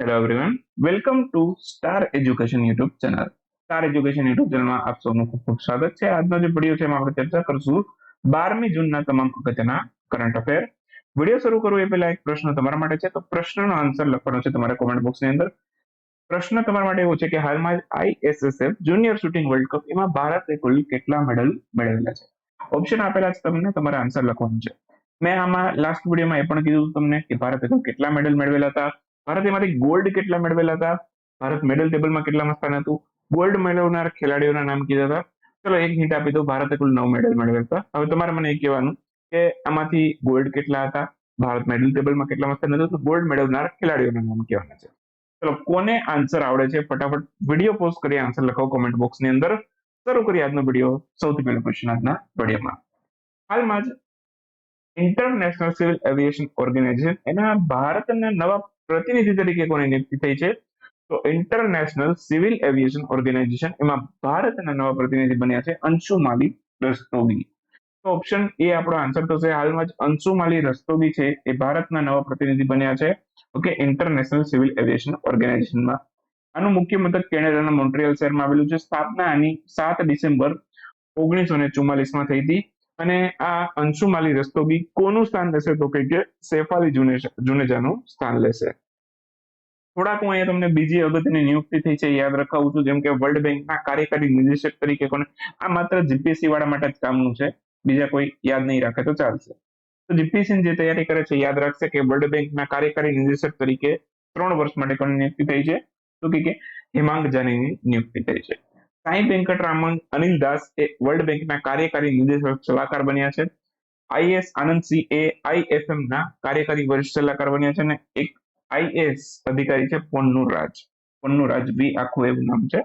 Hello everyone, welcome to star education YouTube channel. Star education YouTube ચેનલમાં આપ સૌનું ખૂબ ખૂબ સ્વાગત છે. આજનો જે વિડીયો છે એમાં આપણે ચર્ચા કરશું 12મી જૂનના તમામ અગત્યના કરંટ અફેર. વિડીયો શરૂ કરવું એ પહેલા એક પ્રશ્ન તમારા માટે છે, તો પ્રશ્નનો આન્સર લખવાનો છે તમારે કોમેન્ટ બોક્સની અંદર. પ્રશ્ન તમારા માટે એવો છે કે હાલમાં જ ISSF junior shooting world cup એમાં ભારતે કુલ કેટલા મેડલ મેળવેલા છે? ઓપ્શન આપેલા છે, તમને તમારે આન્સર લખવાનું છે. મેં આમાં લાસ્ટ વિડીયોમાં એ પણ કીધું તમને કે ભારતે કુલ કેટલા મેડલ મેળવેલા હતા, ભારત એમાંથી ગોલ્ડ કેટલા મેળવેલા હતા, ભારત મેડલ ટેબલમાં કેટલામાં સ્થાન હતું, ગોલ્ડ મેળવનાર ખેલાડીઓના નામ કીધા હતા. ચલો એક હિન્ટ આપી દઉં, ભારતે કુલ 9 મેડલ મેળવેલા હતા. હવે તમારે મને એ કહેવાનું કે આમાંથી ગોલ્ડ કેટલા હતા, ભારત મેડલ ટેબલમાં કેટલામાં સ્થાન હતું, તો ગોલ્ડ મેળવનાર ખેલાડીઓના નામ કહેવાના છે. ચલો કોને આન્સર આવડે છે ફટાફટ વિડીયો પોઝ કરી આન્સર લખાવો કોમેન્ટ બોક્સની અંદર. શરૂ કરીએ આજનો વિડીયો. સૌથી પહેલો ક્વેશ્ચન આજના વિડીયોમાં. હાલમાં જ ઇન્ટરનેશનલ સિવિલ એવિએશન ઓર્ગેનાઇઝેશન એના ભારતના નવા પ્રતિનિધિ તરીકે કોની નિયુક્તિ થઈ છે? તો ઇન્ટરનેશનલ સિવિલ એવિએશન ઓર્ગેનાઇઝેશન એમાં ભારતના નવા પ્રતિનિધિ બન્યા છે અંશુમાલી રસ્તોગી. તો ઓપ્શન એ આપણો આન્સર થશે. હાલમાં જ અંશુમાલી રસ્તોગી છે એ ભારતના નવા પ્રતિનિધિ બન્યા છે ઓકે ઇન્ટરનેશનલ સિવિલ એવિએશન ઓર્ગેનાઇઝેશનમાં. આનું મુખ્ય મથક કેનેડાના મોન્ટ્રિયલ શહેરમાં આવેલું છે. સ્થાપના આની 7 ડિસેમ્બર 1944માં થઈ હતી. અને આ અંશુમાલી રસ્તોગી કોનું સ્થાન લેશે? તો કે સૈફ જુનેજાનું સ્થાન લેશે. થોડાક હું અહીંયા તમને બીજી અગત્યની નિયુક્તિ થઈ છે યાદ રખાવું છું, જેમ કે વર્લ્ડ બેંકના કાર્યકારી નિદેશક તરીકે કોને? આ માત્ર જીપીએસસી વાળા માટે જ કામનું છે, બીજા કોઈ યાદ નહીં રાખે તો ચાલશે. તો જીપીએસસી જે તૈયારી કરે છે યાદ રાખશે કે વર્લ્ડ બેંકના કાર્યકારી નિદેશક તરીકે 3 વર્ષ માટે કોની નિયુક્તિ થઈ છે? તો કે હેમાંગ જાનીની નિયુક્તિ થઈ છે. સાઈ વેંકટરામન અનિલ દાસ એ વર્લ્ડ બેંકના કાર્યકારી નિદેશક સલાહકાર બન્યા છે. આઈએસ આનંદસિંહ એ આઈએફએમ ના કાર્યકારી વરિષ્ઠ સલાહકાર બન્યા છે. અને એક આઈએસ અધિકારી છે પોન્નુરાજ વી આખું એવું નામ છે,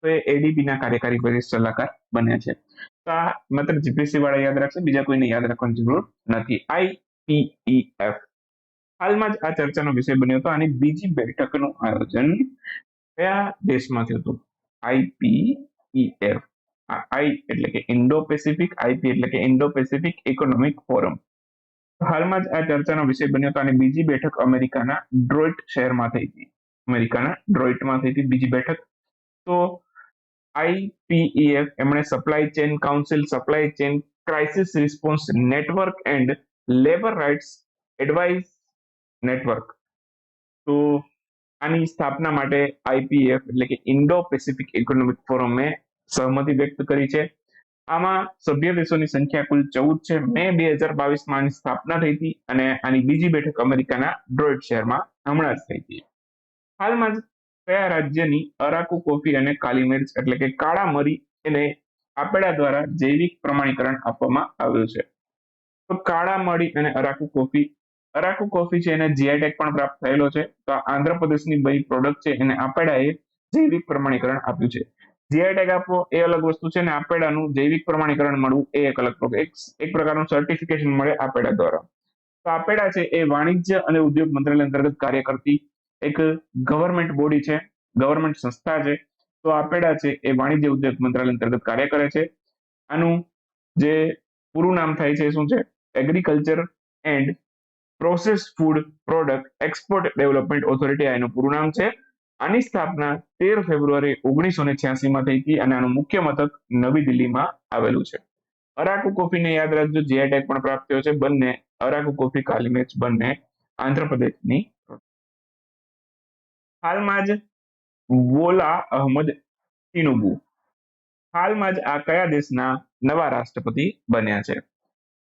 તો એ એડીબી ના કાર્યકારી વરિષ્ઠ સલાહકાર બન્યા છે. તો આ માત્ર જીપીએસસી વાળા યાદ રાખશે, બીજા કોઈને યાદ રાખવાની જરૂર નથી. આઈપીઈએફ હાલમાં જ આ ચર્ચાનો વિષય બન્યો હતો. આની બીજી બેઠકનું આયોજન કયા દેશમાં થયું હતું? આઈપીઈએફ. આઈ એટલે કે ઇન્ડો પેસિફિક, આઈપી એટલે કે ઇન્ડો પેસિફિક ઇકોનોમિક ફોરમ. હાલમાં જ આ ચર્ચાનો વિષય બન્યો હતો. અને બીજી બેઠક અમેરિકાના ડ્રોઇટ શહેરમાં થઈ હતી. અમેરિકાના ડ્રોઇટમાં થઈ હતી બીજી બેઠક. તો આઈપીઈએફ એમણે supply chain council, supply chain crisis response network and labour rights advice network, તો આની સ્થાપના માટે આઈપીએફ એટલે કે ઇન્ડો પેસિફિક ઇકોનોમિક ફોરમે સહમતિ વ્યક્ત કરી છે. આમાં સભ્ય દેશોની સંખ્યા કુલ 14 છે. મે 2022માં આની સ્થાપના થઈ હતી. અને આની બીજી બેઠક અમેરિકાના ડ્રોઇટ શહેરમાં હમણાં જ થઈ હતી. હાલમાં જ કયા રાજ્યની અરાકુ કોફી અને કાલી મિર્ચ એટલે કે કાળા મરી એને આપેડા દ્વારા જૈવિક પ્રમાણીકરણ આપવામાં આવ્યું છે? તો કાળા મરી અને અરાકુ કોફી છે એને જીઆઈ ટેગ પણ પ્રાપ્ત થયેલો છે. તો આંધ્રપ્રદેશની બધી પ્રોડક્ટ છે એને આપેડાએ જૈવિક પ્રમાણીકરણ આપ્યું છે. જીઆઈ ટેગ આપવો એ અલગ વસ્તુ છે, ને આપેડાનું જૈવિક પ્રમાણીકરણ મળવું એ એક અલગ એક પ્રકારનું સર્ટિફિકેશન મળે આપેડા દ્વારા. તો આપેડા છે એ વાણિજ્ય અને ઉદ્યોગ મંત્રાલય અંતર્ગત કાર્ય કરતી એક ગવર્મેન્ટ બોડી છે, ગવર્મેન્ટ સંસ્થા છે. તો આપેડા છે એ વાણિજ્ય ઉદ્યોગ મંત્રાલય અંતર્ગત કાર્ય કરે છે. આનું જે પૂરું નામ થાય છે શું છે? Agriculture and process food product export development authority એનું પૂરું નામ છે. આની સ્થાપના 13 ફેબ્રુઆરી 1986માં થઈ હતી. અને આનું મુખ્ય મથક નવી દિલ્હીમાં આવેલું છે. અરાકુ કોફીને યાદ રાખજો, જીઆઈ ટેગ પણ પ્રાપ્ત થયો છે. બંને અરાકુ કોફી, કાલી મિર્ચ બંને આંધ્રપ્રદેશની. હાલમાં જ બોલા અહમદ ટિનુબુ હાલમાં જ આ કયા દેશના નવા રાષ્ટ્રપતિ બન્યા છે?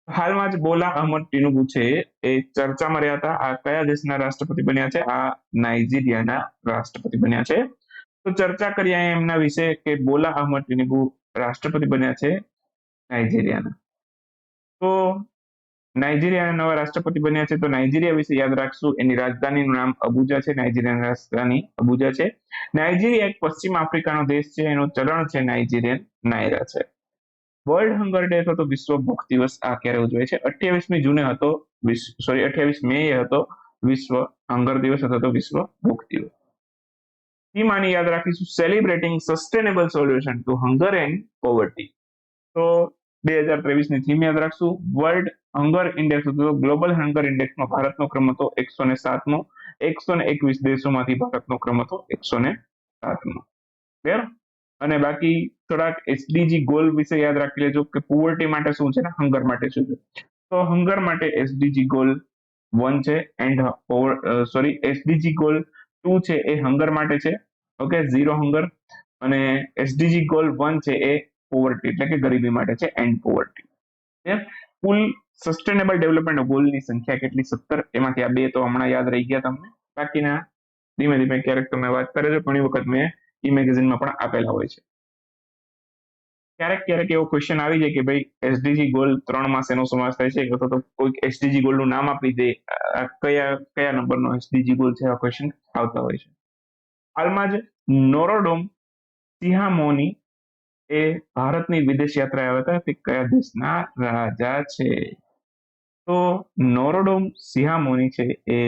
હાલમાં જ બોલા અહમદ ટિનુબુ છે એ ચર્ચામાં રહ્યા હતા. આ કયા દેશના રાષ્ટ્રપતિ બન્યા છે? આ નાઇજીરિયાના રાષ્ટ્રપતિ બન્યા છે. તો ચર્ચા કરીએ એમના વિશે કે બોલા અહમદ ટિનુબુ રાષ્ટ્રપતિ બન્યા છે નાઇજીરિયાના. તો નાઇજીરિયાના નવા રાષ્ટ્રપતિ બન્યા છે. તો નાઇજીરિયા વિશે યાદ રાખશું, એની રાજધાનીનું નામ અબુજા છે. નાઇજીરિયાની રાજધાની અબુજા છે. નાઇજીરિયા એક પશ્ચિમ આફ્રિકાનો દેશ છે. એનું ચલણ છે નાઇજીરિયન નાયરા છે. વર્લ્ડ હંગર ડે અથવા તો વિશ્વ ભૂખ દિવસ આ ક્યારે ઉજવાય છે? 28મી જૂને હતો, 28 મે હતો વિશ્વ હંગર દિવસ અથવા તો વિશ્વ ભૂખ દિવસ. થીમ આની યાદ રાખીશું, celebrating sustainable solution two hunger and poverty. તો 2023ની થીમ યાદ રાખશું. વર્લ્ડ હંગર ઇન્ડેક્સ હતો, ગ્લોબલ હંગર ઇન્ડેક્સમાં ભારતનો ક્રમ હતો 107મો. 121 દેશોમાંથી ભારતનો ક્રમ હતો 107મો. ક્લિયર? અને બાકી થોડાક એસડીજી ગોલ વિશે યાદ રાખી લેજો કે પુઅર્ટી માટે શું છે ને હંગર માટે શું છે. તો હંગર માટે એસડીજી ગોલ 1 છે એન્ડ એસડીજી ગોલ 2 છે એ હંગર માટે છે. Okay, zero hunger. અને એસડીજી ગોલ 1 છે એ પોવર્ટી એટલે કે ગરીબી માટે છે, એન્ડ પોવર્ટી. કુલ સસ્ટેનેબલ ડેવલપમેન્ટ ગોલની સંખ્યા કેટલી? 17. એમાંથી આ બે તો હમણાં યાદ રહી ગયા તમને. બાકીના ધીમે ધીમે ક્યારેક તમે વાત કરે છો, ઘણી વખત મેં ઈ મેગેઝિનમાં પણ આપેલા હોય છે. ક્યારેક ક્યારેક એવો ક્વેશ્ચન આવી જાય કે ભાઈ એસડીજી ગોલ 3 માં શેનો સમાવેશ થાય છે, અથવા તો કોઈક એસડીજી ગોલનું નામ આપી દે, કયા કયા નંબરનો એસડીજી ગોલ છે, એવા ક્વેશ્ચન આવતા હોય છે. હાલમાં જ નોરોડોમ સિહામોની એ ભારતની વિદેશ યાત્રાએ આવ્યા હતા. તે કયા દેશના રાજા છે? તો નોરોડોમ સિહામોની છે એ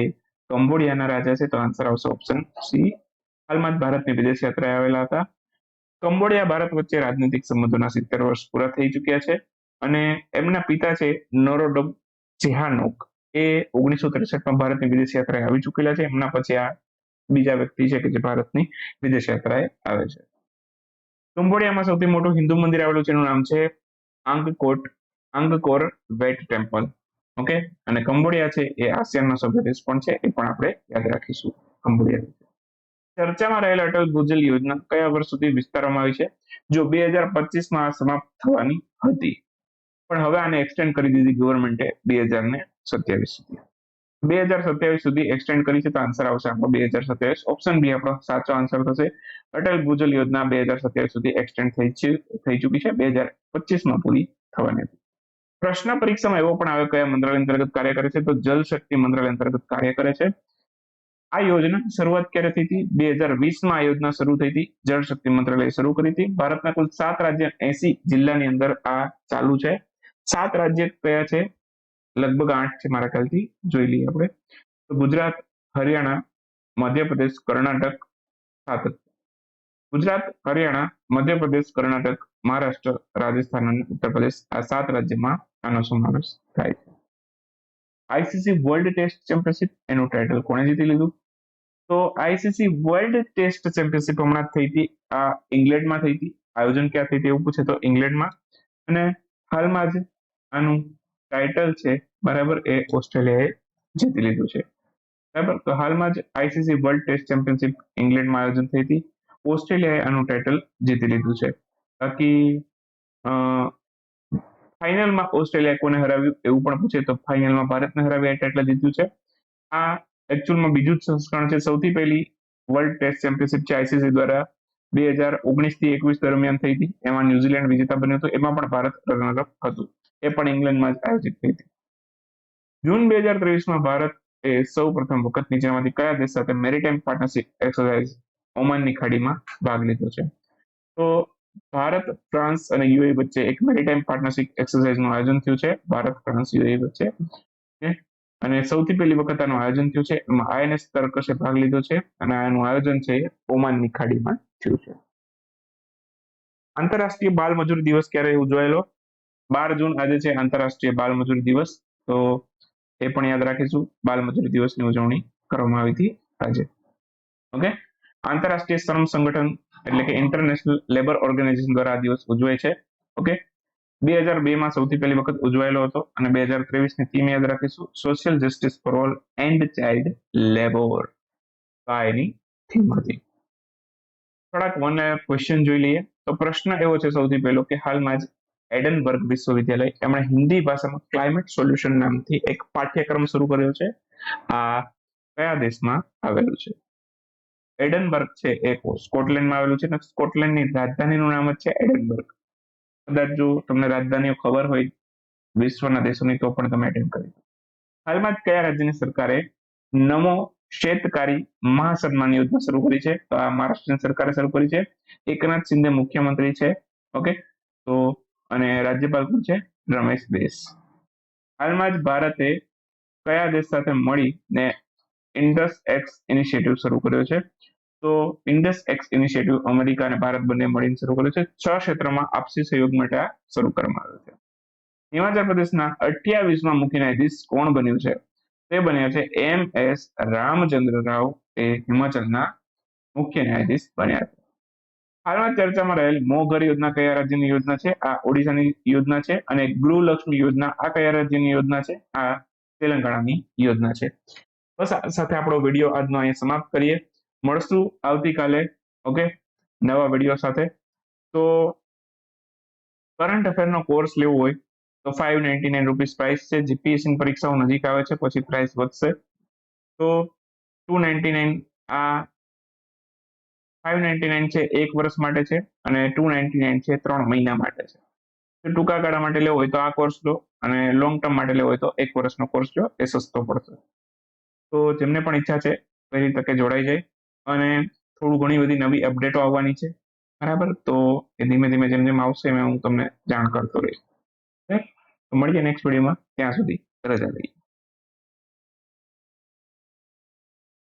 કંબોડિયાના રાજા છે. તો આન્સર આવશે ઓપ્શન સી. હાલમાં જ ભારતની વિદેશ યાત્રાએ આવેલા હતા. કંબોડિયા ભારત વચ્ચે રાજનૈતિક સંબંધોના 70 વર્ષ પૂરા થઈ ચૂક્યા છે. અને એમના પિતા છે નોરોડોમ સિહાનોક, એ 1963માં ભારતની વિદેશ યાત્રાએ આવી ચૂકેલા છે. એમના પછી આ બીજા વ્યક્તિ છે કે જે ભારતની વિદેશ યાત્રાએ આવે છે. કંબોડિયામાં સૌથી મોટું હિન્દુ મંદિર આવેલું છે, એનું નામ છે આંગકોર વેટ ટેમ્પલ. ઓકે, અને કંબોડિયા છે એ આસિયાનનો સભ્ય દેશ પણ છે, એ પણ આપણે યાદ રાખીશું કંબોડિયા. ચર્ચામાં રહેલા અટલ ભૂજલ યોજના કયા વર્ષ સુધી વિસ્તારવામાં આવી છે? જો 2025માં સમાપ્ત થવાની હતી, પણ હવે આને એક્સટેન્ડ કરી દીધી ગવર્મેન્ટે 2027 સુધી. 2027 સુધી એક્સટેન્ડ કરી છે. તો આન્સર આવશે આપણો 2027. ઓપ્શન બી આપણો સાચો આન્સર થશે. અટલ ભૂજલ યોજના 2027 સુધી એક્સટેન્ડ થઈ ચૂકી છે, 2025માં પૂરી થવાની હતી. પ્રશ્ન પરીક્ષામાં એવો પણ આવે કયા મંત્રાલય અંતર્ગત કાર્ય કરે છે? તો જલ શક્તિ મંત્રાલય અંતર્ગત કાર્ય કરે છે. આ યોજના શરૂઆત ક્યારે થઈ હતી? 2020માં આ યોજના શરૂ થઈ હતી. જળ શક્તિ મંત્રાલય શરૂ કરી હતી. ભારતના કુલ 7 રાજ્ય 80 જિલ્લાની અંદર આ ચાલુ છે. 7 રાજ્ય કયા છે? લગભગ 8 છે મારા ખ્યાલથી, જોઈ લઈએ આપણે. તો ગુજરાત, હરિયાણા, મધ્યપ્રદેશ, કર્ણાટક, 7. ગુજરાત, હરિયાણા, મધ્યપ્રદેશ, કર્ણાટક, મહારાષ્ટ્ર, રાજસ્થાન અને ઉત્તર પ્રદેશ, આ 7 રાજ્યમાં આનો સમાવેશ થાય છે. આઈસીસી વર્લ્ડ ટેસ્ટ ચેમ્પિયનશિપ એનું ટાઇટલ કોણે જીતી લીધું? તો આઈસીસી વર્લ્ડ ટેસ્ટ ચેમ્પિયનશિપ હમણાં થઈ હતી, આ ઇંગ્લેન્ડમાં થઈ હતી. આયોજન ક્યાં થઈ હતી એવું પૂછે તો ઇંગ્લેન્ડમાં. અને હાલમાં જ આનું ટાઇટલ છે બરાબર એ ઓસ્ટ્રેલિયાએ જીતી લીધું છે. બરાબર, તો હાલમાં જ આઈસીસી વર્લ્ડ ટેસ્ટ ચેમ્પિયનશિપ ઇંગ્લેન્ડમાં આયોજન થઈ હતી. ઓસ્ટ્રેલિયાએ આનું ટાઇટલ જીતી લીધું છે. બાકી ફાઇનલમાં ઓસ્ટ્રેલિયા કોને હરાવ્યું એવું પણ પૂછે તો ફાઇનલમાં ભારતને હરાવી આ ટાઇટલ જીત્યું છે. આ એકચ્યુઅલમાં બીજું જ સંસ્કરણ છે. સૌથી પહેલી વર્લ્ડ ટેસ્ટ ચેમ્પિયનશિપ છે આઈસીસી દ્વારા 2019 થી 21 દરમિયાન થઈ હતી. એમાં ન્યુઝીલેન્ડ વિજેતા બન્યું હતું. એમાં પણ ભારત રનરઅપ હતું. એ પણ ઇંગ્લેન્ડમાં જ આયોજિત થઈ હતી. જૂન 2023માં ભારત એ સૌ પ્રથમ વખત નીચેનામાંથી કયા દેશ સાથે મેરીટાઈમ પાર્ટનરશિપ એક્સરસાઇઝ ઓમાનની ખાડીમાં ભાગ લીધો છે? તો ભારત, ફ્રાન્સ અને યુએઈ વચ્ચે એક મેરીટાઈમ પાર્ટનરશિપ એક્સરસાઇઝનું આયોજન થયું છે, ભારત, ફ્રાન્સ, યુએઈ વચ્ચે. અને સૌથી પહેલી વખત આનું આયોજન થયું છે. એમાં આઈએનએસ તર્કશે ભાગ લીધો છે, અને આનું આયોજન છે ઓમાનની ખાડીમાં થયું છે. આંતરરાષ્ટ્રીય બાલ મજૂરી દિવસ ક્યારે ઉજવાયેલો? 12 જૂન આજે છે આંતરરાષ્ટ્રીય બાલ મજૂરી દિવસ. તો એ પણ યાદ રાખીશું. બાલ મજૂરી દિવસની ઉજવણી કરવામાં આવી હતી આજે. ઓકે, આંતરરાષ્ટ્રીય શ્રમ સંગઠન એટલે કે ઇન્ટરનેશનલ લેબર ઓર્ગેનાઇઝેશન દ્વારા આ દિવસ ઉજવાય છે. ઓકે, 2002માં સૌથી પહેલી વખત ઉજવાયેલો હતો. અને 2023ની થીમ યાદ રાખીશું, social justice for all and child labour. આ એની થીમ હતી. થોડાક વન ક્વેશ્ચન જોઈ લઈએ. તો પ્રશ્ન એવો છે સૌથી પહેલો કે હાલમાં જ એડનબર્ગ વિશ્વવિદ્યાલય એમણે હિન્દી ભાષામાં ક્લાઇમેટ સોલ્યુશન નામથી એક પાઠ્યક્રમ શરૂ કર્યો છે. આ કયા દેશમાં આવેલું છે? એડનબર્ગ છે એ સ્કોટલેન્ડમાં આવેલું છે, અને સ્કોટલેન્ડની રાજધાનીનું નામ જ છે એડનબર્ગ. કદાચ જો તમને રાજધાનીઓ ખબર હોય વિશ્વના દેશોની તો પણ તમે એટેન્ડ કરી. હાલમાં જ કયા રાજ્યની સરકારે નમો શેતકારી મહાસન્માન યોજના શરૂ કરી છે? તો આ મહારાષ્ટ્રની સરકારે શરૂ કરી છે. એકનાથ શિંદે મુખ્યમંત્રી છે. ઓકે, તો અને રાજ્યપાલ પણ છે રમેશ બેસ. હાલમાં જ ભારતે કયા દેશ સાથે મળીને ઇન્ડસ એક્સ ઇનિશિયેટિવ શરૂ કર્યો છે? તો ઇન્ડસ એક્સ ઇનિશિયેટિવ અમેરિકા અને ભારત બંને મળીને શરૂ કર્યો છે. 6 ક્ષેત્રમાં આપસી સહયોગ માટે આ શરૂ કરવામાં આવ્યો છે. હિમાચલ પ્રદેશના 28માં મુખ્ય ન્યાયાધીશ કોણ બન્યું છે? તે બન્યા છે MS રામચંદ્ર રાવ, એ હિમાચલના મુખ્ય ન્યાયાધીશ બન્યા છે. હાલમાં ચર્ચામાં રહેલ મોઘર યોજના કયા રાજ્યની યોજના છે? આ ઓડિશાની યોજના છે. અને ગૃહલક્ષ્મી યોજના આ કયા રાજ્યની યોજના છે? આ તેલંગાણાની યોજના છે. બસ આ સાથે આપણો વિડીયો આજનો અહીંયા સમાપ્ત કરીએ. મળશું આવતીકાલે, ઓકે, નવા વિડીયો સાથે. તો કરંટ અફેરનો કોર્સ લેવો હોય તો ₹599 પ્રાઇસ છે. જીપીએસસી પરીક્ષાઓ નજીક આવે છે પછી પ્રાઇસ વધશે. તો $299, આ $599 છે 1 વર્ષ માટે છે, અને $299 છે 3 મહિના માટે છે. તો ટૂંકા ગાળા માટે લેવો હોય તો આ કોર્સ લો, અને લોંગ ટર્મ માટે લેવો હોય તો 1 વર્ષનો કોર્સ લો, એ સસ્તો પડશે. તો જેમને પણ ઈચ્છા છે વહેલી તકે જોડાઈ જાય. અને થોડું ઘણી બધી નવી અપડેટો આવવાની છે, બરાબર? તો એ ધીમે ધીમે જેમ જેમ આવશે એમ હું તમને જાણ કરતો રહીશ. તો મળીએ નેક્સ્ટ વિડીયોમાં. ત્યાં સુધી રજા લઈએ.